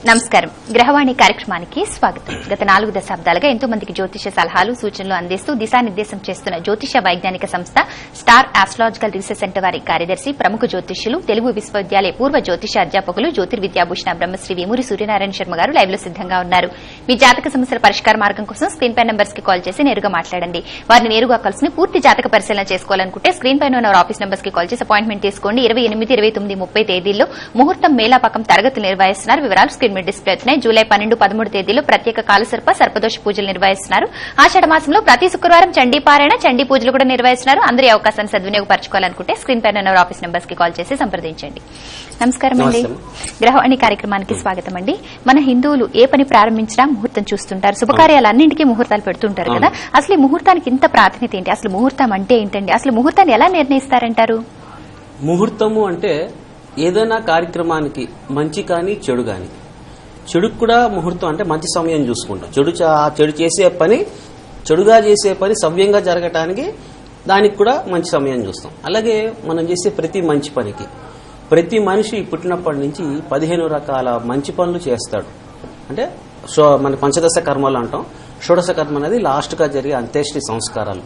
నమస్కారం. గ్రహవాణి కార్యక్రమానికి స్వాగతం. గత 4 దశాబ్దాలుగా ఎంతో మందికి జ్యోతిష సలహాలు సూచనలు అందిస్తూ దిశానిర్దేశం చేస్తున్న జ్యోతిష వైజ్ఞానిక సంస్థ స్టార్ ఆస్ట్రాలజికల్ రీసెర్చ్ సెంటర్ వారి కార్యదర్శి, ప్రముఖ జ్యోతిష్యులు, తెలుగు విశ్వవిద్యాలయ పూర్వ జ్యోతిష అధ్యాపకులు, జ్యోతిర్విద్యాభూషణ బ్రహ్మశ్రీ వేమూరి సూర్యనారాయణ శర్మ గారు లైవ్ లో సిద్దంగా ఉన్నారు. మీ జాతక సమస్యల పరిష్కార మార్గం కోసం స్క్రీన్ పై నంబర్స్ కి కాల్ చేసి నేరుగా మాట్లాడండి. వారిని నేరుగా కలిసి పూర్తి జాతక పరిశీలన చేసుకోవాలనుకుంటే స్క్రీన్ పైన ఉన్న ఆఫీస్ నంబర్స్ కి కాల్ చేసి అపాయింట్మెంట్ తీసుకోండి. 28, 29, 30 తేదీల్లో ముహూర్తం మేళాపాకం తరగతులు నిర్వహిస్తున్నారు. వివరాలు స్క్రీన్ మీద డిస్ప్లే అవుతున్నాయి. జూలై 12, 13 తేదీలో ప్రత్యేక కాలసర్ప సర్పదోష పూజలు నిర్వహిస్తున్నారు. ఆషాఢ మాసంలో ప్రతి శుక్రవారం చండీ పారాయణ, చండీ పూజలు కూడా నిర్వహిస్తున్నారు. అందరి అవకాశాన్ని సద్వినియోగపరచుకోవాలనుకుంటే స్క్రీన్ పైన ఉన్న ఆఫీస్ నంబర్స్ కి కాల్ చేసి సంప్రదించండి. నమస్కారం అండి. గ్రహవాణి కార్యక్రమానికి స్వాగతం అండి. మన హిందువులు ఏ పని ప్రారంభించినా ముహూర్తం చూస్తుంటారు. శుభకార్యాలన్నింటికీ ముహూర్తాలు పెడుతుంటారు కదా. అసలు ఈ ముహూర్తానికి ఇంత ప్రాధాన్యత ఏంటి? అసలు ముహూర్తం అంటే ఏంటండి? అసలు ముహూర్తాన్ని ఎలా నిర్ణయిస్తారంటారు? ముహూర్తము అంటే ఏదైనా కార్యక్రమానికి మంచి కానీ చెడు కానీ, చెడుకు కూడా ముహూర్తం అంటే మంచి సమయం చూసుకుంటాం. చెడు చేసే పని, చెడుగా చేసే పని సవ్యంగా జరగటానికి దానికి కూడా మంచి సమయం చూస్తాం. అలాగే మనం చేసే ప్రతి మంచి పనికి, ప్రతి మనిషి పుట్టినప్పటి నుంచి 15 రకాల మంచి పనులు చేస్తాడు. అంటే మన పంచదశ కర్మలు అంటాం. షోడశ కర్మ అనేది లాస్ట్ గా జరిగే అంత్యేష్టి సంస్కారాలు.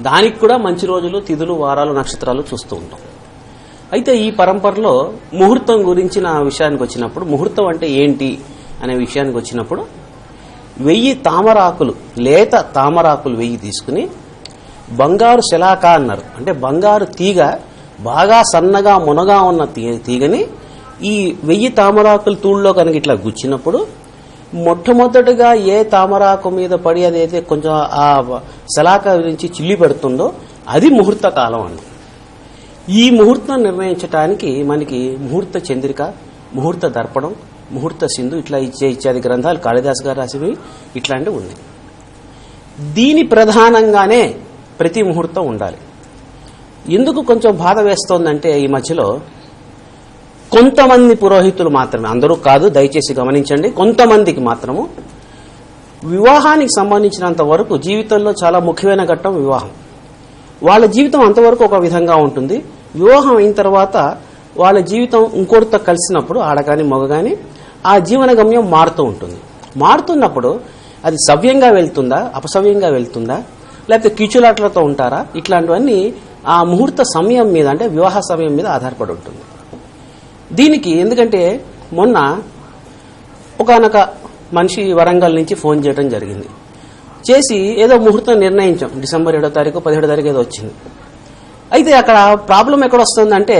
దానికి కూడా మంచి రోజులు, తిథులు, వారాలు, నక్షత్రాలు చూస్తూ ఉంటాం. అయితే ఈ పరంపరలో ముహూర్తం గురించిన విషయానికి వచ్చినప్పుడు, ముహూర్తం అంటే ఏంటి అనే విషయానికి వచ్చినప్పుడు 1000 తామరాకులు, లేత తామరాకులు 1000 తీసుకుని బంగారు శలాక అన్నారు. అంటే బంగారు తీగ, బాగా సన్నగా మునగా ఉన్న తీగని ఈ 1000 తామరాకుల తూళ్ళలో కనుక ఇట్లా గుచ్చినప్పుడు మొట్టమొదటిగా ఏ తామరాకు మీద పడి అదైతే కొంచెం ఆ శలాక నుంచి చిల్లి పెడుతుందో అది ముహూర్త కాలం అండి. ఈ ముహూర్తం నిర్ణయించడానికి మనకి ముహూర్త చంద్రిక, ముహూర్త దర్పణం, ముహూర్త సింధు ఇట్లా ఇత్యాది గ్రంథాలు కాళిదాస్ గారు రాసినవి ఇట్లాంటివి ఉన్నాయి. దీని ప్రధానంగానే ప్రతి ముహూర్తం ఉండాలి. ఎందుకు కొంచెం బాధ వేస్తోందంటే ఈ మధ్యలో కొంతమంది పురోహితులు మాత్రమే, అందరూ కాదు, దయచేసి గమనించండి, కొంతమందికి మాత్రము వివాహానికి సంబంధించినంత వరకు జీవితంలో చాలా ముఖ్యమైన ఘట్టం వివాహం. వాళ్ళ జీవితం అంతవరకు ఒక విధంగా ఉంటుంది. వివాహం అయిన తర్వాత వాళ్ళ జీవితం ఇంకోటితో కలిసినప్పుడు, ఆడగాని మగగాని, ఆ జీవన గమ్యం మారుతూ ఉంటుంది. మారుతున్నప్పుడు అది సవ్యంగా వెళ్తుందా, అపసవ్యంగా వెళ్తుందా, లేకపోతే కీచులాట్లతో ఉంటారా, ఇట్లాంటివన్నీ ఆ ముహూర్త సమయం మీద, అంటే వివాహ సమయం మీద ఆధారపడి ఉంటుంది. దీనికి ఎందుకంటే మొన్న ఒకనొక మనిషి వరంగల్ నుంచి ఫోన్ చేయడం జరిగింది. చేసి ఏదో ముహూర్తం నిర్ణయించాం. డిసెంబర్ 7వ తారీఖు 17వ తారీఖు ఏదో వచ్చింది. అయితే అక్కడ ప్రాబ్లం ఎక్కడ వస్తుందంటే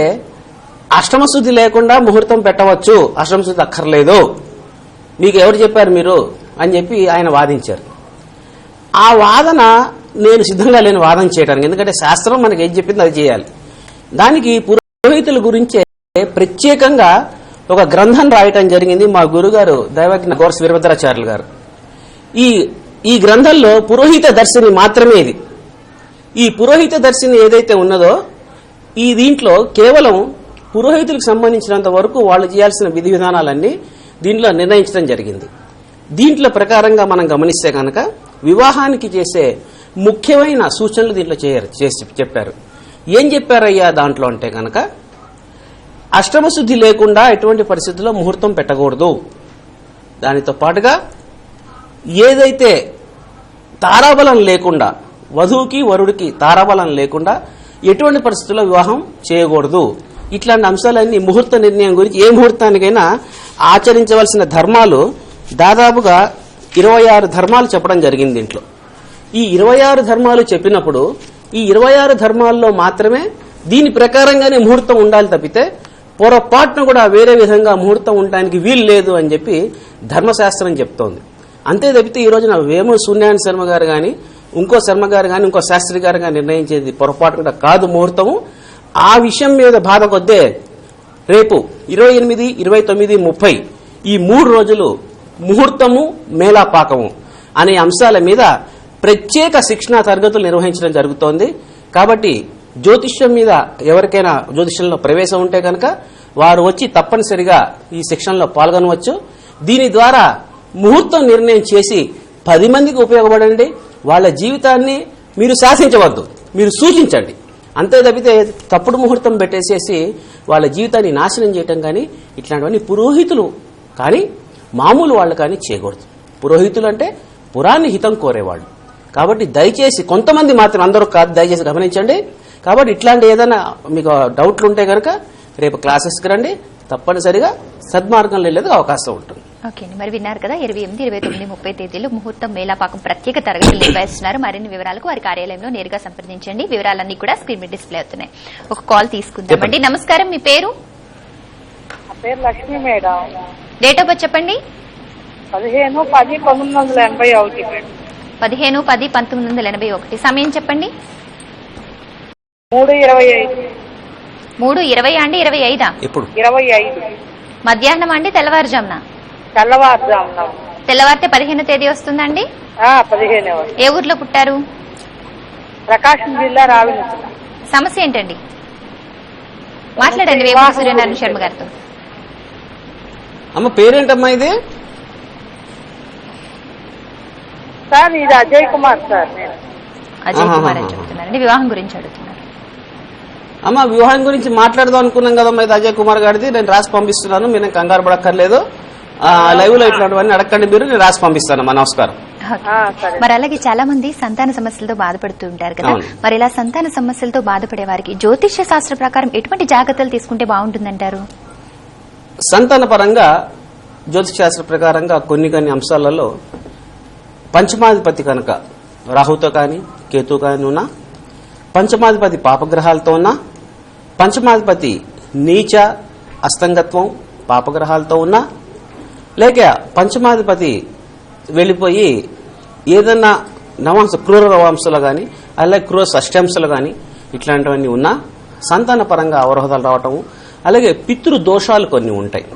అష్టమశుద్ధి లేకుండా ముహూర్తం పెట్టవచ్చు, అష్టమశుద్ధి అక్కర్లేదు, మీకు ఎవరు చెప్పారు మీరు అని చెప్పి ఆయన వాదించారు. ఆ వాదన నేను సిద్ధంగా లేని వాదన చేయడానికి, ఎందుకంటే శాస్త్రం మనకి ఏం చెప్పింది అది చేయాలి. దానికి పురోహితుల గురించే ప్రత్యేకంగా ఒక గ్రంథం రాయటం జరిగింది మా గురుగారు దైవజ్ఞ గోర్స్ వీరభద్రాచార్యులు గారు. ఈ గ్రంథంలో పురోహిత దర్శిని మాత్రమే ఇది. ఈ పురోహిత దర్శిని ఏదైతే ఉన్నదో ఈ దీంట్లో కేవలం పురోహితులకు సంబంధించినంత వరకు వాళ్ళు చేయాల్సిన విధి విధానాలన్నీ దీంట్లో నిర్ణయించడం జరిగింది. దీంట్లో ప్రకారంగా మనం గమనిస్తే కనుక వివాహానికి చేసే ముఖ్యమైన సూచనలు దీంట్లో చెప్పారు. ఏం చెప్పారయ్యా దాంట్లో అంటే కనుక, అష్టమశుద్ధి లేకుండా ఎటువంటి పరిస్థితుల్లో ముహూర్తం పెట్టకూడదు. దానితో పాటుగా ఏదైతే తారాబలం లేకుండా, వధువుకి వరుడికి తారాబలం లేకుండా ఎటువంటి పరిస్థితుల్లో వివాహం చేయకూడదు. ఇట్లాంటి అంశాలన్నీ ముహూర్త నిర్ణయం గురించి, ఏ ముహూర్తానికైనా ఆచరించవలసిన ధర్మాలు దాదాపుగా 26 ధర్మాలు చెప్పడం జరిగింది దీంట్లో. ఈ 26 ధర్మాలు చెప్పినప్పుడు ఈ 26 ధర్మాల్లో మాత్రమే దీని ప్రకారంగానే ముహూర్తం ఉండాలి తప్పితే పొరపాటును కూడా వేరే విధంగా ముహూర్తం ఉండడానికి వీలు లేదు అని చెప్పి ధర్మశాస్త్రం చెప్తోంది. అంతే తప్పితే ఈ రోజున వేమూరి సూర్యనారాయణ శర్మ గారు కానీ, ఇంకో శర్మ గారు కానీ, ఇంకో శాస్త్రి గారు కానీ నిర్ణయించేది పొరపాటు కూడా కాదు ముహూర్తము. ఆ విషయం మీద బాధ కొద్దే రేపు 28, 29, 30 ఈ 3 రోజులు ముహూర్తము, మేళాపాకము అనే అంశాల మీద ప్రత్యేక శిక్షణా తరగతులు నిర్వహించడం జరుగుతోంది. కాబట్టి జ్యోతిష్యం మీద ఎవరికైనా జ్యోతిష్యంలో ప్రవేశం ఉంటే కనుక వారు వచ్చి తప్పనిసరిగా ఈ శిక్షణలో పాల్గొనవచ్చు. దీని ద్వారా ముహూర్తం నిర్ణయం చేసి 10 మందికి ఉపయోగపడండి. వాళ్ళ జీవితాన్ని మీరు శాసించవద్దు, మీరు సూచించండి. అంతే తప్పితే తప్పుడు ముహూర్తం పెట్టేసేసి వాళ్ళ జీవితాన్ని నాశనం చేయటం కానీ ఇట్లాంటివన్నీ పురోహితులు కానీ మామూలు వాళ్ళు కానీ చేయకూడదు. పురోహితులు అంటే పురాన్ని హితం కోరేవాళ్ళు. కాబట్టి దయచేసి కొంతమంది మాత్రం, అందరూ కాదు, దయచేసి గమనించండి. కాబట్టి ఇట్లాంటి ఏదైనా మీకు డౌట్లు ఉంటే కనుక రేపు క్లాసెస్కి రండి, తప్పనిసరిగా సద్మార్గంలో వెళ్ళేందుకు అవకాశం ఉంటుంది. ఓకే అండి, మరి విన్నారు కదా 28, 29, 30 తేదీలు ముహూర్తం మేళాపాకం ప్రత్యేక తరగతులు నిర్వహిస్తున్నారు. మరిన్ని వివరాలకు వారి కార్యాలయంలో నేరుగా సంప్రదించండి. వివరాలన్నీ కూడా స్క్రీన్ మీద డిస్ప్లే అవుతున్నాయి. ఒక కాల్ తీసుకుందామండి. నమస్కారం, మీ పేరు? Lakshmi madam. Date of birth చెప్పండి. 15/10/1981. 15/10/1981. సమయం చెప్పండి. 3:25. 3:20 అండి, 25? ఇప్పుడు 25 మధ్యాహ్నం అండి, తెల్లవారుజామున? తెల్లవారుజామున. తెల్లవారితే 15వ తేదీ వస్తుందండి. 15. ఏ ఊర్లో పుట్టారు? ప్రకాశం జిల్లా రావినపల్లి. సమస్య ఏంటండి? మాట్లాడండి వేమూరి సూర్యనారాయణ శర్మ గారితో. అమ్మ పేరేంటమ్మా ఇది? సార్ ఇది అజయ్ కుమార్ సార్. నేను అజయ్ కుమార్ అని చెప్తున్నారండి. వివాహం గురించి అడుగుతున్నారు. అమ్మ వివాహం గురించి మాట్లాడదాం అనుకున్నాం కదమ్మా, ఇది అజయ్ కుమార్ గారిది. నేను రాసి పంపిస్తున్నాను, మీరు కంగారు పడక్కర్లేదు. లైవ్ లో ఇట్లాంటివన్నీ అడగండి, మీరు నేను రాసి పంపిస్తానమ్మా. నమస్కారం. మరి అలాగే చాలా మంది సంతాన సమస్యలతో బాధపడుతూ ఉంటారు కదా, మరి ఇలా సంతాన సమస్యలతో బాధపడే వారికి జ్యోతిష్య శాస్త్ర ప్రకారం ఎటువంటి జాగ్రత్తలు తీసుకుంటే బాగుంటుందంటారు? సంతాన పరంగా జ్యోతిష్ శాస్త్ర ప్రకారంగా కొన్ని అంశాలలో పంచమాధిపతి కనుక రాహుతో కానీ కేతు కానీ ఉన్నా, పంచమాధిపతి పాపగ్రహాలతో ఉన్నా, పంచమాధిపతి నీచ అస్తంగత్వం పాపగ్రహాలతో ఉన్నా, లేక పంచమాధిపతి వెళ్ళిపోయి ఏదన్నా నవాంశ క్రూర నవాంశాలు కానీ అలాగే క్రూర షష్ఠాంశాలు కానీ ఇట్లాంటివన్నీ ఉన్నా సంతాన పరంగా అవరోధాలు రావటము, అలాగే పితృ దోషాలు కొన్ని ఉంటాయి.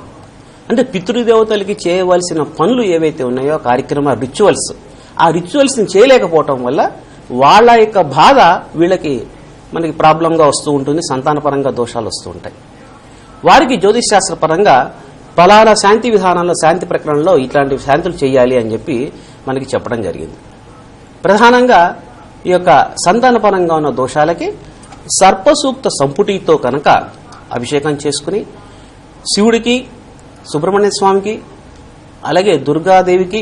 అంటే పితృదేవతలకి చేయవలసిన పనులు ఏవైతే ఉన్నాయో కార్యక్రమ రిచువల్స్, ఆ రిచువల్స్ ని చేయలేకపోవటం వల్ల వాళ్ళ యొక్క బాధ వీళ్ళకి మనకి ప్రాబ్లంగా వస్తూ ఉంటుంది. సంతాన పరంగా దోషాలు వస్తూ ఉంటాయి. వారికి జ్యోతిష్ శాస్త్ర పరంగా ఫలానా శాంతి విధానంలో, శాంతి ప్రకరణలో ఇట్లాంటి శాంతులు చేయాలి అని చెప్పి మనకి చెప్పడం జరిగింది. ప్రధానంగా ఈ యొక్క సంతాన పరంగా ఉన్న దోషాలకి సర్పసూక్త సంపుటితో కనుక అభిషేకం చేసుకుని శివుడికి, సుబ్రహ్మణ్య స్వామికి, అలాగే దుర్గాదేవికి,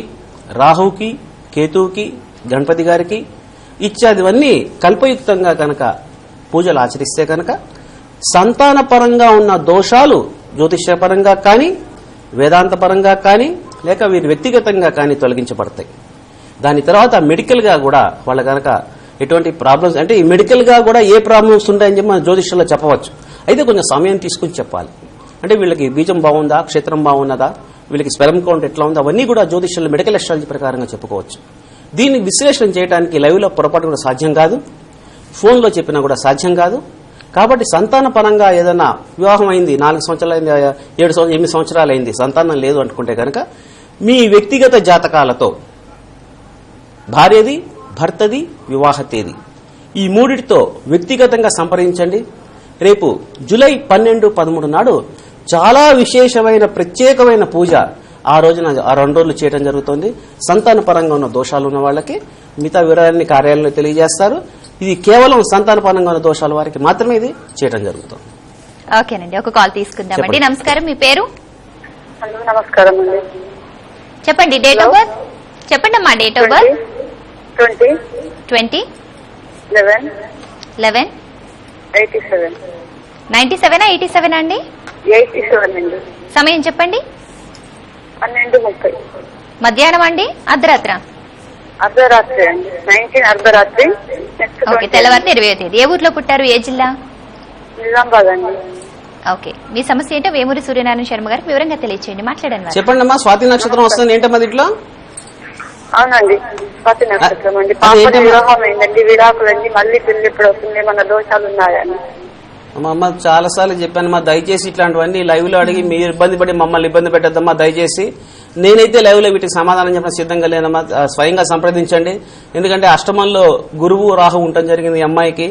రాహుకి, కేతువుకి, గణపతి గారికి ఇత్యాదివన్నీ కల్పయుక్తంగా కనుక పూజలు ఆచరిస్తే కనుక సంతాన పరంగా ఉన్న దోషాలు జ్యోతిష్యపరంగా కానీ, వేదాంత పరంగా కానీ, లేక వీరి వ్యక్తిగతంగా కానీ తొలగించబడతాయి. దాని తర్వాత మెడికల్ గా కూడా వాళ్ళ కనుక ఎటువంటి ప్రాబ్లమ్స్, అంటే ఈ మెడికల్ గా కూడా ఏ ప్రాబ్లమ్స్ ఉంటాయని చెప్పి మన జ్యోతిష్యంలో చెప్పవచ్చు. అయితే కొంచెం సమయం తీసుకుని చెప్పాలి. అంటే వీళ్ళకి బీజం బాగుందా, క్షేత్రం బాగున్నదా, వీళ్ళకి స్పెర్మ్ కౌంట్ ఎట్లా ఉందా, అవన్నీ కూడా జ్యోతిష్యంలో మెడికల్ అస్ట్రాలజీ ప్రకారంగా చెప్పుకోవచ్చు. దీన్ని విశ్లేషణ చేయడానికి లైవ్ లో పొరపాటు కూడా సాధ్యం కాదు, ఫోన్లో చెప్పినా కూడా సాధ్యం కాదు. కాబట్టి సంతాన పరంగా ఏదైనా వివాహం అయింది, 4 సంవత్సరాలు అయింది, 8 సంవత్సరాలు అయింది, సంతానం లేదు అనుకుంటే కనుక మీ వ్యక్తిగత జాతకాలతో భార్యది, భర్తది, వివాహ తేదీ ఈ మూడిటితో వ్యక్తిగతంగా సంప్రదించండి. రేపు జూలై 12, 13 నాడు చాలా విశేషమైన ప్రత్యేకమైన పూజ ఆ రోజున ఆ 2 రోజులు చేయడం జరుగుతుంది. సంతాన పరంగా ఉన్న దోషాలు ఉన్న వాళ్ళకి మిగతా వివరాలన్నీ కార్యాలయంలో తెలియజేస్తారు. ఇది కేవలం సంతాన పరంగా ఉన్న దోషాల వారికి మాత్రమే ఇది చేయడం జరుగుతుంది. ఓకేనండి, ఒక కాల్ తీసుకుందామండి. నమస్కారం, మీ పేరు? హలో, నమస్కారం అండి. చెప్పండి. డేట్ ఆఫ్ బర్త్ చెప్పండి అమ్మా. Date of birth 20/11/87. 97 87 అండి? 87 అండి. సమయం చెప్పండి. 12:30. మధ్యాహ్నం అండి, అర్ధరాత్ర? అర్ధరాత్రి అండి. 19 అర్ధరాత్రి. ఓకే, తెల్లవారితే 20వ తేదీ. ఏ ఊర్లో పుట్టారు, ఏ జిల్లా? నిజామాబాద్ అండి. ఓకే, మీ సమస్య ఏంటో వేమూరి సూర్యనారాయణ శర్మ గారికి వివరంగా తెలియచేయండి. మాట్లాడండి. చెప్పండి అమ్మా. స్వాతి నక్షత్రం వస్తుంది ఏంటమ్మా దీంట్లో? అవునండి, స్వాతి నక్షత్రం అండి. పాప వివాహం అయిందండి, విడాకులండి, మళ్ళీ పెళ్లి ఎప్పుడు వస్తుంది, ఏమన్నా దోషాలు ఉన్నాయని. అమ్మ చాలా సార్లు చెప్పానమ్మా, దయచేసి ఇట్లాంటివన్నీ లైవ్ లో అడిగి మీరు ఇబ్బంది పడి మమ్మల్ని ఇబ్బంది పెట్టద్దమ్మా దయచేసి. నేనైతే లైవ్ లో వీటికి సమాధానం చెప్పడం సిద్ధంగా లేనమ్మా. స్వయంగా సంప్రదించండి. ఎందుకంటే అష్టమంలో గురువు రాహు ఉండటం జరిగింది ఈ అమ్మాయికి.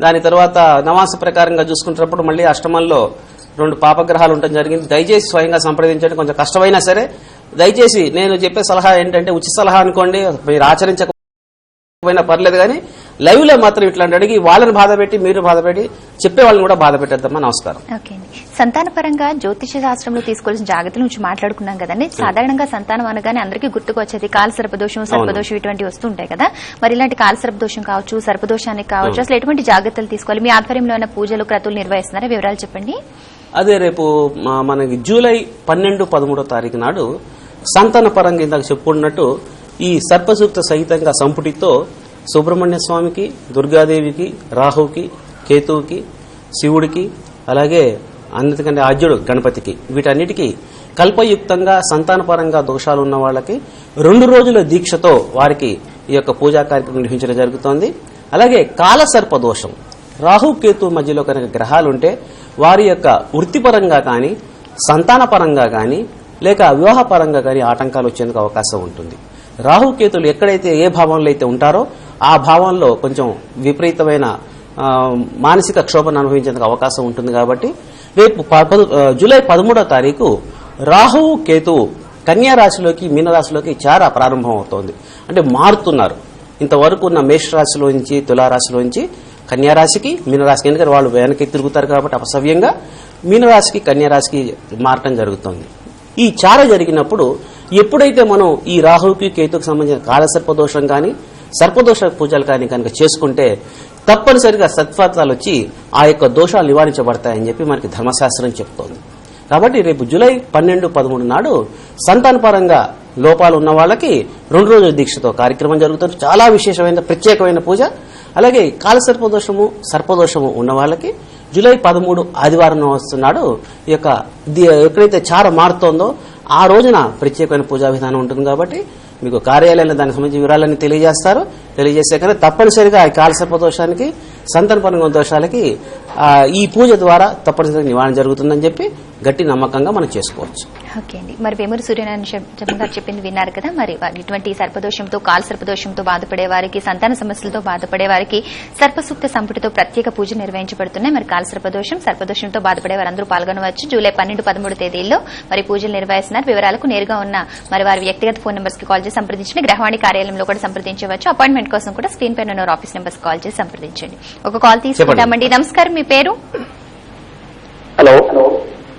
దాని తర్వాత నవాస ప్రకారంగా చూసుకుంటున్నప్పుడు మళ్ళీ అష్టమంలో 2 పాపగ్రహాలు ఉండటం జరిగింది. దయచేసి స్వయంగా సంప్రదించండి. కొంచెం కష్టమైనా సరే దయచేసి నేను చెప్పే సలహా ఏంటంటే ఉచిత సలహా అనుకోండి, మీరు ఆచరించకపోయినా పర్లేదు, కానీ లైవ్ లో మాత్రం ఇట్లాంటి అడిగి వాళ్ళని బాధ పెట్టి మీరు బాధ పెట్టి చెప్పే వాళ్ళని కూడా బాధ పెట్టేద్దామా. నమస్కారం. ఓకే అండి. సంతానపరంగా జ్యోతిష శాస్త్రంలో తీసుకోవాల్సిన జాగ్రత్తల నుంచి మాట్లాడుకున్నాం కదండి. సాధారణంగా సంతానం అనగానే అందరికీ గుర్తుకొచ్చేది కాల సర్పదోషం, సర్పదోషం ఇటువంటివి వస్తుంటాయి కదా. మరి ఇలాంటి కాల సర్పదోషం కావచ్చు, సర్పదోషానికి కావచ్చు, అసలు ఎటువంటి జాగ్రత్తలు తీసుకోవాలి? మీ ఆధ్వర్యంలో ఉన్న పూజలు క్రతువులు నిర్వహిస్తున్నారా? వివరాలు చెప్పండి. అదే రేపు మనకి జూలై 12, 13 తారీఖు నాడు సంతాన పరంగా ఇందాక చెప్పుకున్నట్టు ఈ సర్పసూక్త సహితంగా సంపుటితో సుబ్రహ్మణ్య స్వామికి, దుర్గాదేవికి, రాహుకి, కేతువుకి, శివుడికి, అలాగే అన్నిటికంటే ఆద్యుడు గణపతికి, వీటన్నిటికీ కల్పయుక్తంగా సంతానపరంగా దోషాలు ఉన్న వాళ్ళకి 2 రోజుల దీక్షతో వారికి ఈ యొక్క పూజా కార్యక్రమం నిర్వహించడం జరుగుతోంది. అలాగే కాలసర్ప దోషం, రాహు కేతు మధ్యలో కనుక గ్రహాలుంటే వారి యొక్క వృత్తిపరంగా కానీ, సంతానపరంగా కానీ, లేక వివాహపరంగా కానీ ఆటంకాలు వచ్చేందుకు అవకాశం ఉంటుంది. రాహుకేతులు ఎక్కడైతే ఏ భావంలో అయితే ఉంటారో ఆ భావంలో కొంచెం విపరీతమైన మానసిక క్షోభను అనుభవించేందుకు అవకాశం ఉంటుంది. కాబట్టి రేపు జూలై 13వ తారీఖు రాహువు కేతువు కన్యా రాశిలోకి, మీనరాశిలోకి చాలా ప్రారంభం అవుతోంది. అంటే మారుతున్నారు. ఇంతవరకు ఉన్న మేషరాశిలోంచి, తులారాశిలోంచి కన్యారాశికి, మీనరాశికి, ఎందుకంటే వాళ్ళు వెనక్కి తిరుగుతారు కాబట్టి అపసవ్యంగా మీనరాశికి, కన్యారాశికి మారటం జరుగుతోంది. ఈ చార జరిగినప్పుడు ఎప్పుడైతే మనం ఈ రాహుకి, కేతుకు సంబంధించిన కాలసర్పదోషం కానీ, సర్పదోష పూజలు కానీ కనుక చేసుకుంటే తప్పనిసరిగా సత్ఫలితాలు వచ్చి ఆ యొక్క దోషాలు నివారించబడతాయని చెప్పి మనకి ధర్మశాస్త్రం చెప్తోంది. కాబట్టి రేపు జూలై 12, 13 నాడు సంతానపరంగా లోపాలు ఉన్న వాళ్ళకి 2 రోజుల దీక్షతో కార్యక్రమం జరుగుతుంది. చాలా విశేషమైన ప్రత్యేకమైన పూజ. అలాగే కాలసర్పదోషము, సర్పదోషము ఉన్న వాళ్ళకి జూలై 13 ఆదివారం వస్తున్నాడు ఈ యొక్క ఎక్కడైతే చార మారుతోందో ఆ రోజున ప్రత్యేకమైన పూజా విధానం ఉంటుంది. కాబట్టి మీకు కార్యాలయంలో దానికి సంబంధించిన వివరాలన్నీ తెలియజేస్తారు. తెలియజేసే కానీ తప్పనిసరిగా ఈ కాలసర్పదోషానికి, సంతానపరంగా దోషాలకి ఈ పూజ ద్వారా తప్పనిసరిగా నివారణ జరుగుతుందని చెప్పి గట్టి నమ్మకంగా మనం చేసుకోవచ్చు. ఓకే అండి. మరి వేమూరి సూర్యనారాయణ గారు చెప్పింది విన్నారు కదా. మరి ఇటువంటి సర్పదోషంతో, కాల సర్పదోషంతో బాధపడే వారికి, సంతాన సమస్యలతో బాధపడే వారికి సర్పసూక్త సంపుటితో ప్రత్యేక పూజ నిర్వహించబడుతున్నాయి. మరి కాల సర్పదోషం, సర్పదోషంతో బాధపడే వారందరూ పాల్గొనవచ్చు. జూలై 12, 13 తేదీల్లో మరి పూజలు నిర్వహిస్తున్నారు. వివరాలకు నేరుగా ఉన్న మరి వారి వ్యక్తిగత ఫోన్ నెంబర్స్ కి కాల్ చేసి సంప్రదించండి. గ్రహవాణి కార్యాలయంలో కూడా సంప్రదించవచ్చు. అపాయింట్మెంట్ కోసం కూడా స్క్రీన్ పైన ఉన్న ఆఫీస్ నెంబర్స్ కాల్ చేసి సంప్రదించండి. ఒక కాల్ తీసుకుంటామండి. నమస్కారం, మీ పేరు? హలో,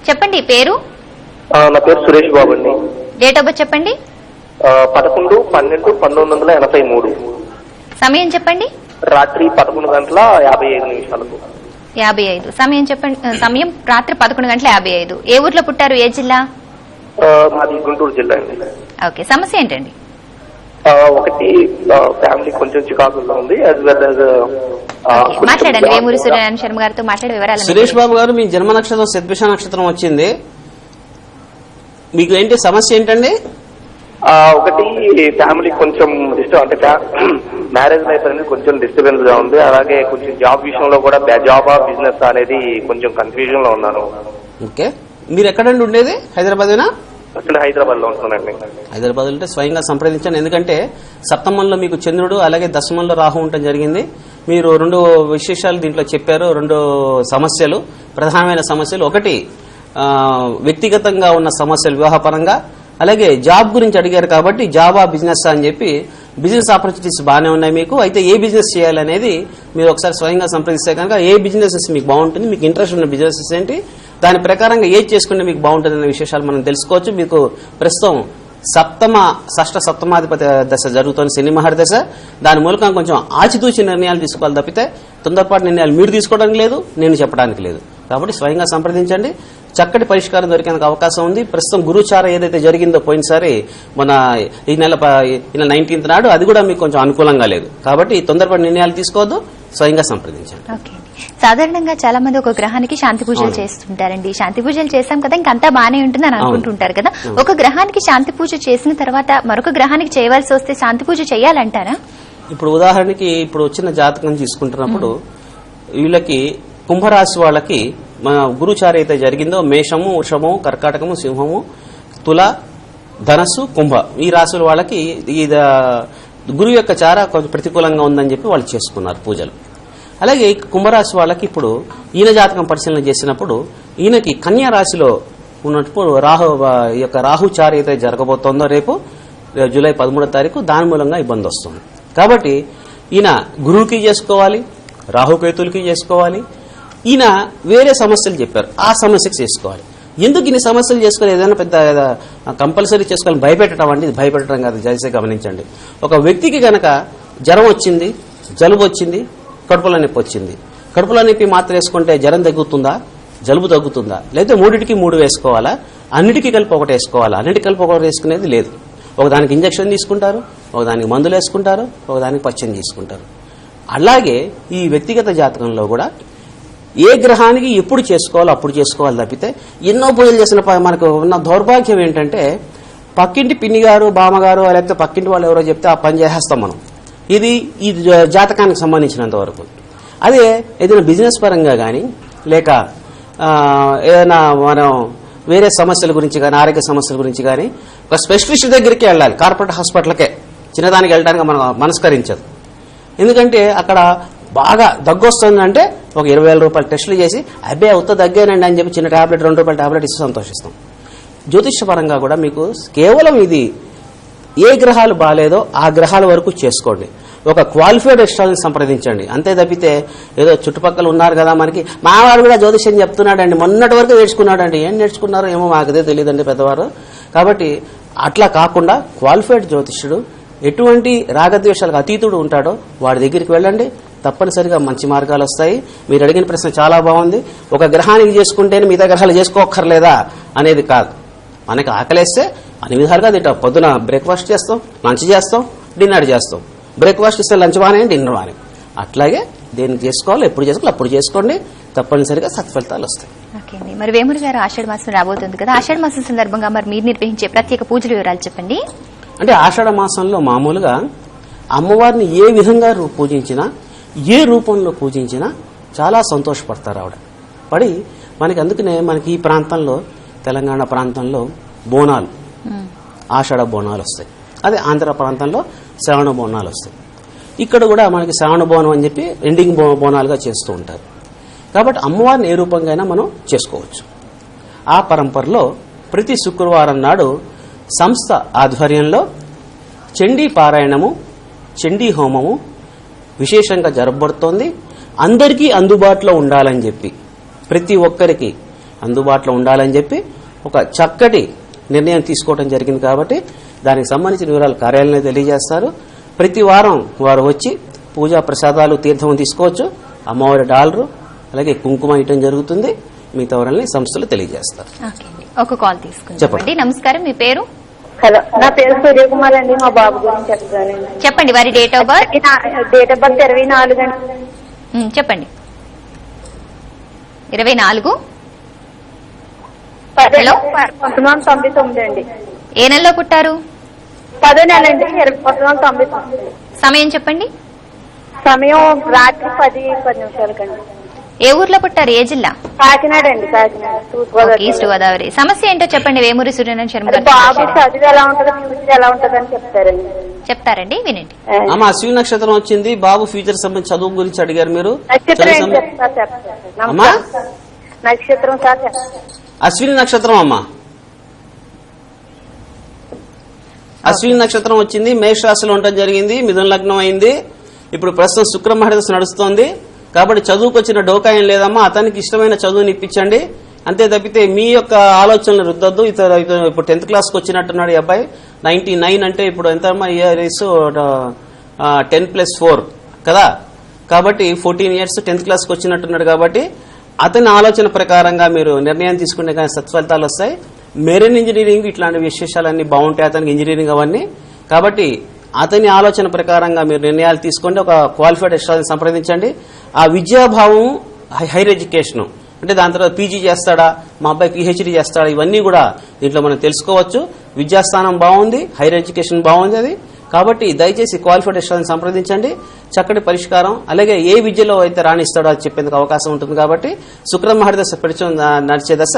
చెప్పండి. పేరు? నా పేరు సురేష్ బాబు అండి. డేట్ ఆఫ్ బర్త్ చెప్పండి. 11/12/1983. సమయం చెప్పండి. రాత్రి 11:55. 55. సమయం చెప్పండి. సమయం రాత్రి 11:55. ఏ ఊర్లో పుట్టారు? ఏ జిల్లా? మాది గుంటూరు జిల్లా అండి. ఓకే, సమస్య ఏంటండి? ఒకటి, ఫ్యామిలీ కొంచెం చికాకుల్లో ఉంది. యాజ్ వెల్ యాజ్ మాట్లాడండి. వేమూరి సూర్యనారాయణ శర్మ గారితో మాట్లాడే వివరాలు. సురేష్ బాబు గారు, మీ జన్మ నక్షత్రం శతభిష నక్షత్రం వచ్చింది. మీకు ఏంటి సమస్య ఏంటండి? ఒకటి, ఫ్యామిలీ కొంచెం అంటే మ్యారేజ్ లైఫ్ అనేది కొంచెం డిస్టర్బెన్స్ గా ఉంది. అలాగే కొంచెం జాబ్ విషయంలో కూడా జాబ్ బిజినెస్ అనేది కొంచెం కన్ఫ్యూజన్ లో ఉన్నాను. ఓకే, మీరు ఎక్కడండి ఉండేది? హైదరాబాదేనా? హైదరాబాద్ లో ఉంటున్నానండి. హైదరాబాద్ అంటే స్వయంగా సంప్రదించాను. ఎందుకంటే సప్తమంలో మీకు చంద్రుడు, అలాగే దశమంలో రాహు ఉండటం జరిగింది. మీరు 2 విశేషాలు దీంట్లో చెప్పారు. 2 సమస్యలు, ప్రధానమైన సమస్యలు. ఒకటి వ్యక్తిగతంగా ఉన్న సమస్యలు వివాహపరంగా, అలాగే జాబ్ గురించి అడిగారు కాబట్టి జాబా బిజినెస్ అని చెప్పి బిజినెస్ ఆపర్చునిటీస్ బాగానే ఉన్నాయి మీకు. అయితే ఏ బిజినెస్ చేయాలనేది మీరు ఒకసారి స్వయంగా సంప్రదిస్తే కనుక ఏ బిజినెసెస్ మీకు బాగుంటుంది, మీకు ఇంట్రెస్ట్ ఉన్న బిజినెసెస్ ఏంటి, దాని ప్రకారంగా ఏది చేసుకుంటే మీకు బాగుంటుంది అనే విశేషాలు మనం తెలుసుకోవచ్చు. మీకు ప్రస్తుతం షష్ఠ సప్తమాధిపతి దశ జరుగుతోంది, శని మహర్ దశ. దాని మూలకంగా కొంచెం ఆచితూచి నిర్ణయాలు తీసుకోవాలి తప్పితే తొందరపాటు నిర్ణయాలు మీరు తీసుకోవడానికి లేదు, నేను చెప్పడానికి లేదు. కాబట్టి స్వయంగా సంప్రదించండి. చక్కటి పరిష్కారం దొరికేందుకు అవకాశం ఉంది. ప్రస్తుతం గురుచార ఏదైతే జరిగిందో పోయినసారి మన ఈ నెల 19th నాడు, అది కూడా మీకు కొంచెం అనుకూలంగా లేదు. కాబట్టి తొందరపడి నిర్ణయాలు తీసుకోవద్దు, స్వయంగా సంప్రదించండి. సాధారణంగా చాలా మంది ఒక గ్రహానికి శాంతి పూజలు చేస్తుంటారండి. శాంతి పూజలు చేస్తాం కదా, ఇంకంతా బానే ఉంటుంది అని అనుకుంటుంటారు కదా. ఒక గ్రహానికి శాంతి పూజ చేసిన తర్వాత మరొక గ్రహానికి చేయవలసి వస్తే శాంతి పూజ చేయాలంటారా? ఇప్పుడు ఉదాహరణకి ఇప్పుడు వచ్చిన జాతకం తీసుకుంటున్నప్పుడు వీళ్ళకి కుంభరాశి వాళ్ళకి మన గురుచార అయితే జరిగిందో మేషము, వృషభము, కర్కాటకము, సింహము, తుల, ధనస్సు, కుంభ ఈ రాశుల వాళ్ళకి ఈ గురువు యొక్క చార కొంచెం ప్రతికూలంగా ఉందని చెప్పి వాళ్ళు చేసుకున్నారు పూజలు. అలాగే కుంభరాశి వాళ్ళకి ఇప్పుడు ఈయన జాతకం పరిశీలన చేసినప్పుడు ఈయనకి కన్యా రాశిలో ఉన్నప్పుడు రాహు చార అయితే జరగబోతోందో రేపు జూలై 13వ తారీఖు, దాని మూలంగా ఇబ్బంది వస్తుంది. కాబట్టి ఈయన గురువుకి చేసుకోవాలి, రాహుకేతులకి చేసుకోవాలి. ఈయన వేరే సమస్యలు చెప్పారు, ఆ సమస్యకి చేసుకోవాలి. ఎందుకు ఇన్ని సమస్యలు చేసుకుని ఏదైనా పెద్ద కంపల్సరీ చేసుకోవాలని భయపెట్టడం అండి, ఇది భయపెట్టడం కాదు. దయచేసి గమనించండి. ఒక వ్యక్తికి గనక జ్వరం వచ్చింది, జలుబు వచ్చింది, కడుపులో నొప్పి వచ్చింది, కడుపులో నొప్పి మాత్ర వేసుకుంటే జ్వరం తగ్గుతుందా, జలుబు తగ్గుతుందా? లేదా 3 వేసుకోవాలా? అన్నిటికీ కలిపి ఒకటి వేసుకోవాలా? అన్నిటికీ కలిపి ఒకటి వేసుకునేది లేదు. ఒకదానికి ఇంజక్షన్ తీసుకుంటారు, ఒకదానికి మందులు వేసుకుంటారు, ఒకదానికి పచ్చని తీసుకుంటారు. అలాగే ఈ వ్యక్తిగత జాతకంలో కూడా ఏ గ్రహానికి ఎప్పుడు చేసుకోవాలో అప్పుడు చేసుకోవాలి తప్పితే ఎన్నో పూజలు చేసిన మనకు ఉన్న దౌర్భాగ్యం ఏంటంటే పక్కింటి పిన్ని గారు, బామ్మగారు, లేకపోతే పక్కింటి వాళ్ళు ఎవరో చెప్తే ఆ పని చేసేస్తాం మనం. ఇది ఈ జాతకానికి సంబంధించినంత వరకు. అదే ఏదైనా బిజినెస్ పరంగా కానీ లేక ఏదైనా మనం వేరే సమస్యల గురించి కానీ, ఆరోగ్య సమస్యల గురించి కానీ ఒక స్పెషలిస్ట్ దగ్గరికి వెళ్ళాలి. కార్పొరేట్ హాస్పిటల్కే చిన్నదానికి వెళ్ళడానికి మనం మనస్కరించదు. ఎందుకంటే అక్కడ బాగా దగ్గు వస్తుందంటే ఒక 20,000 రూపాయలు టెస్టులు చేసి అబ్బే ఉత్త దగ్గేనండి అని చెప్పి చిన్న టాబ్లెట్, 2 రూపాయల టాబ్లెట్ ఇస్తే సంతోషిస్తాం. జ్యోతిష్యపరంగా కూడా మీకు కేవలం ఇది ఏ గ్రహాలు బాగాలేదో ఆ గ్రహాల వరకు చేసుకోండి. ఒక క్వాలిఫైడ్ ఎస్ట్రాలజీని సంప్రదించండి. అంతే తప్పితే ఏదో చుట్టుపక్కల ఉన్నారు కదా మనకి మావాడు కూడా జ్యోతిష్యం చెప్తున్నాడండి, మొన్నటి వరకు నేర్చుకున్నాడండి, ఏం నేర్చుకున్నారో ఏమో మాకదే తెలియదండి పెద్దవారు. కాబట్టి అట్లా కాకుండా క్వాలిఫైడ్ జ్యోతిష్యుడు, ఎటువంటి రాగద్వేషాలకు అతీతుడు ఉంటాడో వాడి దగ్గరికి వెళ్ళండి. తప్పనిసరిగా మంచి మార్గాలు వస్తాయి. మీరు అడిగిన ప్రశ్న చాలా బాగుంది. ఒక గ్రహానికి చేసుకుంటేనే మిగతా గ్రహాలు చేసుకోక్కర్లేదా అనేది కాదు. మనకి ఆకలేస్తే అన్ని విధాలుగా తింటాం. పొద్దున బ్రేక్ఫాస్ట్ చేస్తాం, లంచ్ చేస్తాం, డిన్నర్ చేస్తాం. బ్రేక్ఫాస్ట్ ఇస్తే లంచ్ బానే, డిన్నర్ బానే. అట్లాగే దేనికి చేసుకోవాలి, ఎప్పుడు చేసుకోవాలి అప్పుడు చేసుకోండి. తప్పనిసరిగా సత్ఫలితాలు వస్తాయి. ఓకే అండి. మరి వేమూరి గారు ఆషాఢ మాసం రాబోతుంది కదా, ఆషాఢ మాసం సందర్భంగా మరి మీరు నిర్వహించే ప్రత్యేక పూజల వివరాలు చెప్పండి. అంటే ఆషాఢ మాసంలో మామూలుగా అమ్మవారిని ఏ విధంగా పూజించినా, ఏ రూపంలో పూజించినా చాలా సంతోషపడతారు ఆవిడ. పడి అందుకనే మనకి ఈ ప్రాంతంలో, తెలంగాణ ప్రాంతంలో బోనాలు, ఆషాఢ బోనాలు వస్తాయి. అదే ఆంధ్ర ప్రాంతంలో శ్రావణ బోనాలు వస్తాయి. ఇక్కడ కూడా మనకి శ్రావణ బోనం అని చెప్పి ఎండింగ్ బోనాలుగా చేస్తూ ఉంటారు. కాబట్టి అమ్మవారిని ఏ రూపంగా మనం చేసుకోవచ్చు. ఆ పరంపరలో ప్రతి శుక్రవారం నాడు సంస్థ ఆధ్వర్యంలో చండీ పారాయణము, చండీ హోమము విశేషంగా జరపబడుతోంది. అందరికీ అందుబాటులో ఉండాలని చెప్పి, ప్రతి ఒక్కరికి అందుబాటులో ఉండాలని చెప్పి ఒక చక్కటి నిర్ణయం తీసుకోవడం జరిగింది. కాబట్టి దానికి సంబంధించిన వివరాలు కార్యాలయంలో తెలియజేస్తారు. ప్రతి వారం వారు వచ్చి పూజా ప్రసాదాలు, తీర్థం తీసుకోవచ్చు. అమ్మవారి డాలరు అలాగే కుంకుమ ఇవ్వడం జరుగుతుంది. మిగతా వివరాలని సంస్థలు తెలియజేస్తారు. ఒక కాల్ తీసుకుంటాం. చెప్పండి. నమస్కారం, మీ పేరు? హలో, నా పేరు సూర్యకుమార్ అండి. మా బాబు గురించి చెప్తానండి. చెప్పండి. వారి date of birth? Date of birth 24 అండి. చెప్పండి. 24 హలో 1999 అండి. ఏ నెలలో పుట్టారు? 10వ నెల అండి, 1999. సమయం చెప్పండి. సమయం రాత్రి 10 కండి. ఏ ఊర్లో పుట్టారు? ఏ జిల్లా? కాకినాడ అండి, కాకినాడ, ఈస్ట్ గోదావరి. సమస్య ఏంటో చెప్పండి. వేమూరి సూర్యనారాయణ శర్మ గారు బాబు చదువు ఎలా ఉంటుందో, ఫ్యూచర్ ఎలా ఉంటుందని చెప్తారండి. చెప్తారండి, వినండి. అమ్మ అశ్విని నక్షత్రం వచ్చింది. బాబు ఫ్యూచర్ సంబంధించి చదువు గురించి అడిగారు మీరు. నక్షత్రం సార్ అశ్విని నక్షత్రం అమ్మా. అశ్విని నక్షత్రం వచ్చింది, మేషరాశిలో ఉండటం జరిగింది, మిథున లగ్నం అయింది. ఇప్పుడు ప్రస్తుతం శుక్ర మహర్దశ నడుస్తోంది. కాబట్టి చదువుకొచ్చిన డోకాయం లేదమ్మా. అతనికి ఇష్టమైన చదువుని ఇప్పించండి. అంతే తప్పితే మీ యొక్క ఆలోచనలు రుద్దొద్దు. ఇతను ఇప్పుడు 10th క్లాస్కి వచ్చినట్టున్నాడు ఈ అబ్బాయి. 99 అంటే ఇప్పుడు ఎంత అమ్మా ఇయర్ 10+4 కదా. కాబట్టి 14 ఇయర్స్ 10th క్లాస్కి వచ్చినట్టున్నాడు. కాబట్టి అతని ఆలోచన ప్రకారంగా మీరు నిర్ణయం తీసుకుంటే కానీ సత్ఫలితాలు వస్తాయి. మెరైన్ ఇంజనీరింగ్ ఇట్లాంటి విశేషాలన్నీ బాగుంటాయి అతనికి, ఇంజనీరింగ్ అవన్నీ. కాబట్టి అతని ఆలోచన ప్రకారంగా మీరు నిర్ణయాలు తీసుకోండి. ఒక క్వాలిఫైడ్ ఎస్ట్రాలజీని సంప్రదించండి. ఆ విద్యాభావం, హైర్ ఎడ్యుకేషన్ అంటే దాని తర్వాత పీజీ చేస్తాడా, మా అబ్బాయి పీహెచ్డీ చేస్తాడా, ఇవన్నీ కూడా దీంట్లో మనం తెలుసుకోవచ్చు. విద్యాస్థానం బాగుంది, హైర్ ఎడ్యుకేషన్ బాగుంది అది. కాబట్టి దయచేసి క్వాలిఫైడ్ ఎస్ట్రాలజీని సంప్రదించండి. చక్కటి పరిష్కారం, అలాగే ఏ విద్యలో అయితే రాణిస్తాడో అది చెప్పేందుకు అవకాశం ఉంటుంది. కాబట్టి శుక్ర మహర్దశ నడిచే దశ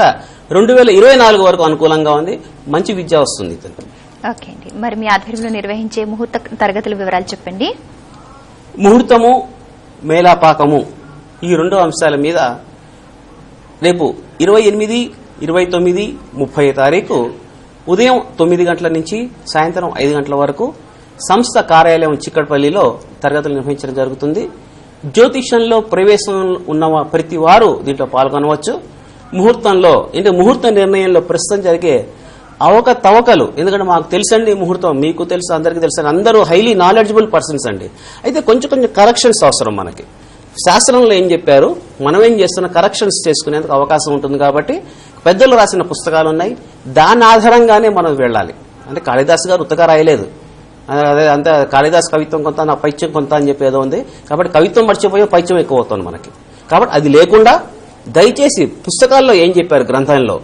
2024 వరకు అనుకూలంగా ఉంది. మంచి విద్య వస్తుంది ఇతను. ఓకే అండి. మరి మీ ఆధ్వర్యంలో నిర్వహించే ముహూర్త తరగతుల వివరాలు చెప్పండి. ముహూర్తము, మేళాపాకము ఈ 2 అంశాల మీద రేపు 28, 29, 30 తారీఖు ఉదయం 9 గంటల నుంచి సాయంత్రం 5 గంటల వరకు సంస్థ కార్యాలయం చిక్కడపల్లిలో తరగతులు నిర్వహించడం జరుగుతుంది. జ్యోతిష్యంలో ప్రవేశం ఉన్న ప్రతి వారు దీంట్లో పాల్గొనవచ్చు. ముహూర్తంలో అంటే ముహూర్త నిర్ణయంలో ప్రస్తుతం జరిగే అవకతవకలు, ఎందుకంటే మాకు తెలుసండి ముహూర్తం, మీకు తెలుసు, అందరికీ తెలుసు, అందరూ హైలీ నాలెడ్జబుల్ పర్సన్స్ అండి. అయితే కొంచెం కరెక్షన్స్ అవసరం మనకి. శాస్త్రంలో ఏం చెప్పారు, మనం ఏం చేస్తున్న కరెక్షన్స్ చేసుకునేందుకు అవకాశం ఉంటుంది. కాబట్టి పెద్దలు రాసిన పుస్తకాలు ఉన్నాయి, దాని ఆధారంగానే మనం వెళ్ళాలి. అంటే కాళిదాసు గారు ఉత్తగా రాయలేదు, అదే అంతే కాళిదాస్ కవిత్వం కొంత, నా పైత్యం కొంత అని చెప్పి ఏదో ఉంది. కాబట్టి కవిత్వం మర్చిపోయి పైత్యం ఎక్కువ అవుతుంది మనకి. కాబట్టి అది లేకుండా దయచేసి పుస్తకాల్లో ఏం చెప్పారు గ్రంథంలో,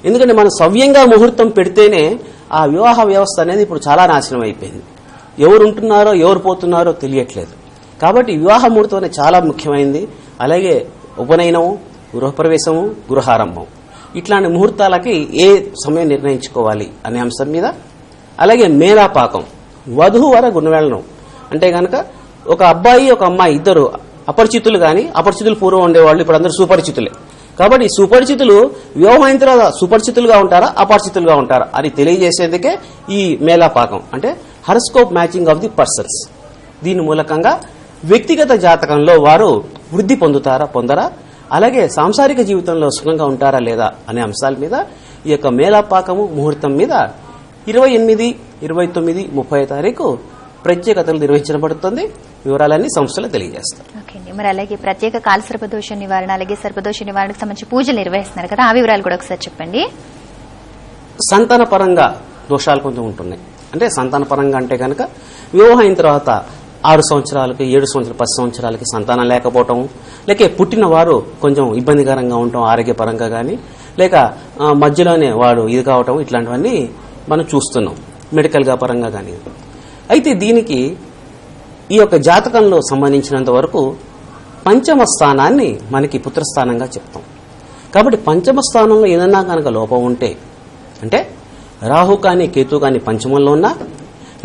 ఎందుకంటే మనం సవ్యంగా ముహూర్తం పెడితేనే ఆ వివాహ వ్యవస్థ అనేది ఇప్పుడు చాలా నాశనం అయిపోయింది. ఎవరు ఉంటున్నారో ఎవరు పోతున్నారో తెలియట్లేదు. కాబట్టి వివాహ ముహూర్తం అనేది చాలా ముఖ్యమైనది. అలాగే ఉపనయనము, గృహప్రవేశము, గృహారంభం ఇట్లాంటి ముహూర్తాలకి ఏ సమయం నిర్ణయించుకోవాలి అనే అంశం మీద, అలాగే మేళాపాకం, వధూవర గుణవేళనం అంటే గనక ఒక అబ్బాయి ఒక అమ్మాయి ఇద్దరు అపరిచితులు, కానీ అపరిచితులు పూర్వం ఉండేవాళ్ళు, ఇప్పుడు అందరూ సుపరిచితులే. కాబట్టి సుపరిచితులు వివాహమైన తర్వాత సుపరిచితులుగా ఉంటారా అపరిచితులుగా ఉంటారా అని తెలియజేసేందుకే ఈ మేళాపాకం, అంటే horoscope matching of the persons. దీని మూలకంగా వ్యక్తిగత జాతకంలో వారు వృద్ధి పొందుతారా పొందరా, అలాగే సాంసారిక జీవితంలో సుఖంగా ఉంటారా లేదా అనే అంశాల మీద ఈ యొక్క మేళాపాకము ముహూర్తం మీద 28, 29, 30 తారీఖు ప్రత్యేకతలు నిర్వహించబడుతుంది. వివరాలన్నీ సంస్థలు తెలియజేస్తారు. ఓకే అండి. మరి అలాగే ప్రత్యేక కాలసర్పదోష నివారణ, అలాగే సర్పదోష నివారణకు సంబంధించి పూజలు నిర్వహిస్తున్నారు కదా, ఆ వివరాలు కూడా ఒకసారి చెప్పండి. సంతాన పరంగా దోషాలు కొంచెం ఉంటున్నాయి. అంటే సంతాన పరంగా అంటే కనుక వివాహం అయిన తర్వాత 6 సంవత్సరాలకి, 7 సంవత్సరాలు, 10 సంవత్సరాలకి సంతానం లేకపోవటం, లేక పుట్టిన వారు కొంచెం ఇబ్బందికరంగా ఉండటం ఆరోగ్యపరంగా కానీ, లేక మధ్యలోనే వాడు ఇది కావటం, ఇట్లాంటివన్నీ మనం చూస్తున్నాం మెడికల్ గా పరంగా కానీ. అయితే దీనికి ఈ యొక్క జాతకంలో సంబంధించినంత వరకు పంచమ స్థానాన్ని మనకి పుత్రస్థానంగా చెప్తాం. కాబట్టి పంచమ స్థానంలో ఏదన్నా కనుక లోపం ఉంటే, అంటే రాహు కానీ కేతు కానీ పంచమంలో ఉన్నా,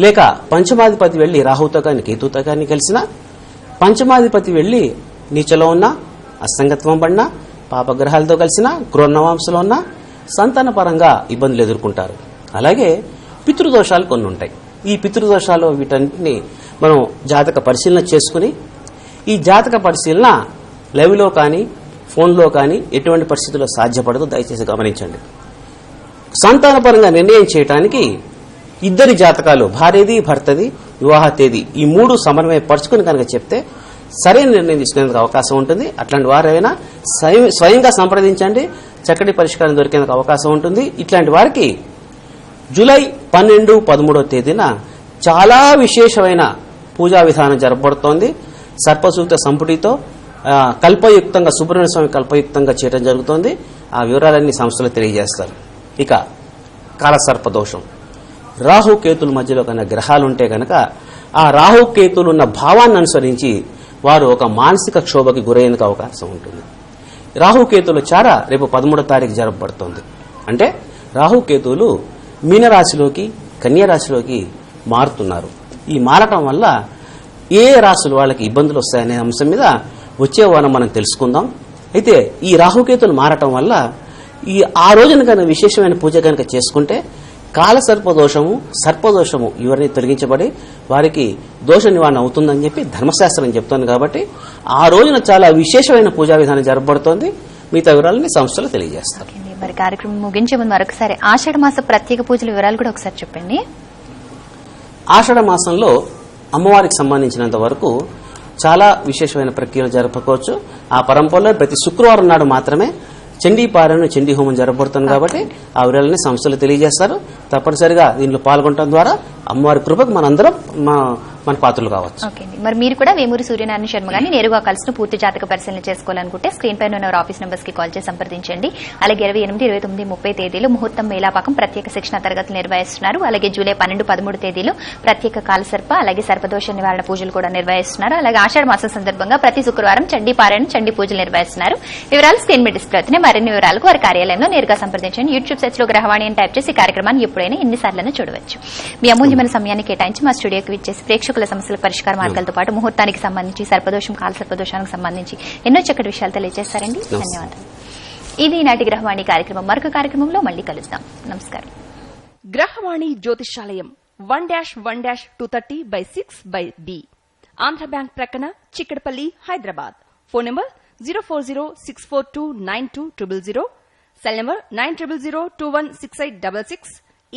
లేక పంచమాధిపతి వెళ్లి రాహుతో కానీ కేతుతో కానీ కలిసినా, పంచమాధిపతి వెళ్లి నీచలో ఉన్నా, అస్తంగత్వం పడినా, పాపగ్రహాలతో కలిసినా, క్రోర్ణవాంశలో ఉన్నా సంతాన పరంగా ఇబ్బందులు ఎదుర్కొంటారు. అలాగే పితృదోషాలు కొన్ని ఉంటాయి. ఈ పితృదోషాలు వీటన్నిటిని మనం జాతక పరిశీలన చేసుకుని, ఈ జాతక పరిశీలన లైవ్లో కానీ ఫోన్లో కానీ ఎటువంటి పరిస్థితుల్లో సాధ్యపడదు, దయచేసి గమనించండి. సంతానపరంగా నిర్ణయం చేయడానికి ఇద్దరి జాతకాలు, భార్యది భర్తది వివాహ తేదీ, ఈ 3 సమన్వయపరుచుకుని కనుక చెప్తే సరైన నిర్ణయం తీసుకునేందుకు అవకాశం ఉంటుంది. అట్లాంటి వారైనా స్వయంగా సంప్రదించండి, చక్కటి పరిష్కారం దొరికేందుకు అవకాశం ఉంటుంది. ఇట్లాంటి వారికి జూలై 12, 13వ తేదీన చాలా విశేషమైన పూజా విధానం జరపబడుతోంది. సర్పసూక్త సంపుటితో కల్పయుక్తంగా, సుబ్రహ్మణ్య స్వామి కల్పయుక్తంగా చేయడం జరుగుతోంది. ఆ వివరాలన్నీ సంస్థలు తెలియజేస్తారు. ఇక కాలసర్పదోషం, రాహుకేతుల మధ్యలో కన్నా గ్రహాలుంటే గనక ఆ రాహుకేతులు ఉన్న భావాన్ని అనుసరించి వారు ఒక మానసిక క్షోభకి గురయ్యేందుకు అవకాశం ఉంటుంది. రాహుకేతుల చార రేపు 13వ తారీఖు జరపబడుతోంది. అంటే రాహుకేతువులు మీనరాశిలోకి, కన్యారాశిలోకి మారుతున్నారు. ఈ మారటం వల్ల ఏ రాశులు వాళ్ళకి ఇబ్బందులు వస్తాయనే అంశం మీద వచ్చే వారం మనం తెలుసుకుందాం. అయితే ఈ రాహుకేతులు మారటం వల్ల ఆ రోజున కనుక విశేషమైన పూజ కనుక చేసుకుంటే కాలసర్పదోషము, సర్పదోషము ఇవన్నీ తొలగించబడి వారికి దోష నివారణ అవుతుందని చెప్పి ధర్మశాస్త్రం చెప్తోంది. కాబట్టి ఆ రోజున చాలా విశేషమైన పూజా విధానం జరపబడుతోంది. మిగతా వివరాలని సంస్థలు తెలియజేస్తారు. మరి కార్యక్రమం ముగించే ముందు మరొకసారి ఆషాఢ మాస ప్రత్యేక పూజల వివరాలు కూడా ఒకసారి చెప్పండి. ఆషాఢ మాసంలో అమ్మవారికి సంబంధించినంత వరకు చాలా విశేషమైన ప్రక్రియలు జరుపుకోవచ్చు. ఆ పరంపరలో ప్రతి శుక్రవారం నాడు మాత్రమే చండీ పారాయణ, చండీ హోమం జరపబడుతుంది. కాబట్టి ఆ వివరాలని సంస్థలు తెలియజేస్తారు. తప్పనిసరిగా దీనిలో పాల్గొనడం ద్వారా అమ్మవారి కృపకు మనందరం మన పాత్రలు కావచ్చు. ఓకే అండి. మరి మీరు కూడా వేమూరి సూర్యనారాయణ శర్మ గారిని నేరుగా కలిసి పూర్తి జాతక పరిశీలన చేసుకోవాలనుకుంటే స్క్రీన్ పైన ఉన్న ఆఫీస్ నెంబర్స్ కి కాల్ చేసి సంప్రదించండి. అలాగే 28, 29, 30 తేదీలు ముహూర్తం మేళాపాకం ప్రత్యేక శిక్షణ తరగతులు నిర్వహిస్తున్నారు. అలాగే జూలై 12, 13 తేదీలు ప్రత్యేక కాలసర్ప, అలాగే సర్పదోష నివారణ పూజలు కూడా నిర్వహిస్తున్నారు. అలాగే ఆషాఢ మాసం సందర్భంగా ప్రతి శుక్రవారం చండీ పారాయణ, చండీ పూజలు నిర్వహిస్తున్నారు. వివరాలు స్క్రీన్ మీద డిస్ప్లే అవుతున్నాయి. మరిన్ని వివరాలకు వారి కార్యాలయంలో నేరుగా సంప్రదించండి. యూట్యూబ్ సెర్చ్ లో గ్రహవాణి అని టైప్ చేసి కార్యక్రమాన్ని ఎప్పుడైనా ఎన్నిసార్లు చూడవచ్చు. మీ అమూల్యమైన సమయాన్ని కేటాయించి మా స్టూడియోకి విచ్చేసి ప్రేక్షకుల సమస్యల పరిష్కార మార్గాలతో పాటు ముహూర్తానికి సంబంధించి, సర్పదోషం, కాలసర్పదోషానికి సంబంధించి ఎన్నో చక్కటి విషయాలు తెలియజేస్తారండి. ధన్యవాదాలు. ఇది నాటి గ్రహవాణి కార్యక్రమం. మరొక కార్యక్రమంలో మళ్ళీ కలుద్దాం. నమస్కారం. గ్రహవాణి జ్యోతిషాలయం 1-1-230/6/B. ఆంధ్ర బ్యాంక్ ప్రక్కన Chikkadapalli, Hyderabad. Phone number 040-642-9200. Cell number 9002168666.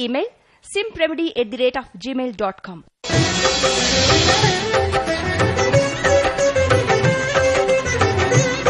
Email simpremedy@gmail.com.